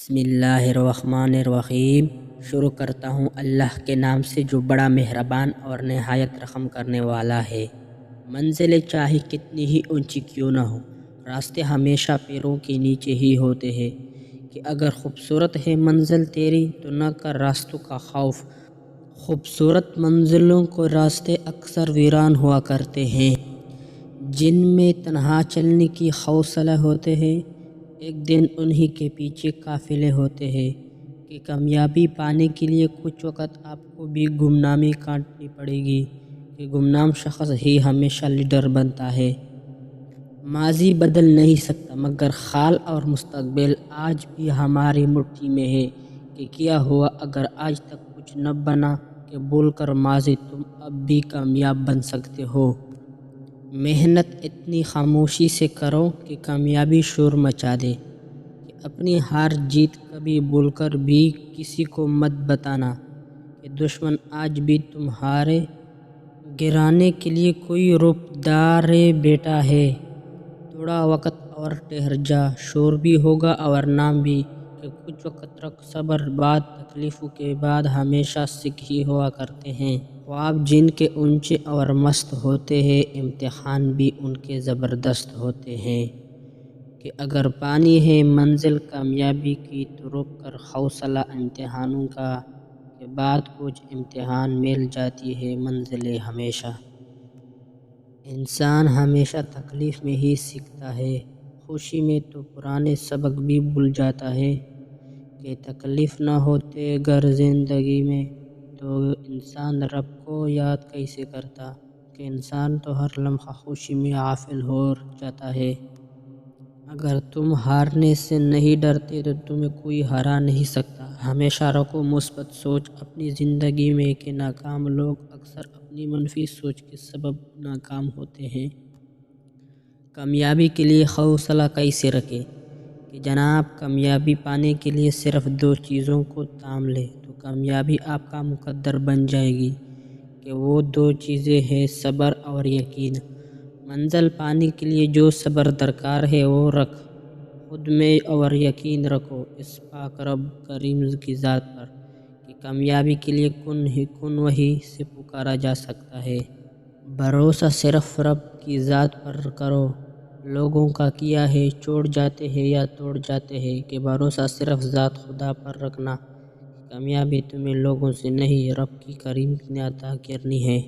بسم اللہ الرحمن الرحیم۔ شروع کرتا ہوں اللہ کے نام سے جو بڑا مہربان اور نہایت رحم کرنے والا ہے۔ منزلیں چاہے کتنی ہی اونچی کیوں نہ ہو، راستے ہمیشہ پیروں کے نیچے ہی ہوتے ہیں۔ کہ اگر خوبصورت ہے منزل تیری تو نہ کر راستوں کا خوف۔ خوبصورت منزلوں کو راستے اکثر ویران ہوا کرتے ہیں، جن میں تنہا چلنے کی حوصلہ ہوتے ہیں۔ ایک دن انہی کے پیچھے قافلے ہوتے ہیں کہ کامیابی پانے کے لیے کچھ وقت آپ کو بھی گمنامی کاٹنی پڑے گی، کہ گمنام شخص ہی ہمیشہ لیڈر بنتا ہے۔ ماضی بدل نہیں سکتا مگر حال اور مستقبل آج بھی ہماری مٹھی میں ہے، کہ کیا ہوا اگر آج تک کچھ نہ بنا کہ بھول کر ماضی تم اب بھی کامیاب بن سکتے ہو۔ محنت اتنی خاموشی سے کرو کہ کامیابی شور مچا دے، کہ اپنی ہار جیت کبھی بھول کر بھی کسی کو مت بتانا، کہ دشمن آج بھی تمہارے گرانے کے لیے کوئی روپدار بیٹا ہے۔ تھوڑا وقت اور ٹھہر جا، شور بھی ہوگا اور نام بھی، کہ کچھ وقت رکھ صبر، بعد تکلیفوں کے بعد ہمیشہ سکھ ہی ہوا کرتے ہیں۔ خواب جن کے اونچے اور مست ہوتے ہیں، امتحان بھی ان کے زبردست ہوتے ہیں۔ کہ اگر پانی ہے منزل کامیابی کی تو روک کر حوصلہ امتحانوں کا، کہ بعد کچھ امتحان مل جاتی ہے منزلیں ہمیشہ۔ انسان ہمیشہ تکلیف میں ہی سیکھتا ہے، خوشی میں تو پرانے سبق بھی بھول جاتا ہے۔ کہ تکلیف نہ ہوتے گر زندگی میں تو انسان رب کو یاد کیسے کرتا، کہ انسان تو ہر لمحہ خوشی میں غافل ہو جاتا ہے۔ اگر تم ہارنے سے نہیں ڈرتے تو تمہیں کوئی ہرا نہیں سکتا۔ ہمیشہ رکھو مثبت سوچ اپنی زندگی میں، کہ ناکام لوگ اکثر اپنی منفی سوچ کے سبب ناکام ہوتے ہیں۔ کامیابی کے لیے حوصلہ کیسے رکھیں، کہ جناب کامیابی پانے کے لیے صرف 2 چیزوں کو تھام لے تو کامیابی آپ کا مقدر بن جائے گی، کہ وہ 2 چیزیں ہیں صبر اور یقین۔ منزل پانے کے لیے جو صبر درکار ہے وہ رکھ خود میں، اور یقین رکھو اس پاک رب کریم کی ذات پر، کہ کامیابی کے لیے کن وہی سے پکارا جا سکتا ہے۔ بھروسہ صرف رب کی ذات پر کرو، لوگوں کا کیا ہے چھوڑ جاتے ہیں یا توڑ جاتے ہیں، کہ بھروسہ صرف ذات خدا پر رکھنا، کہ کامیابی تمہیں لوگوں سے نہیں رب کی کریم نے عطا کرنی ہے۔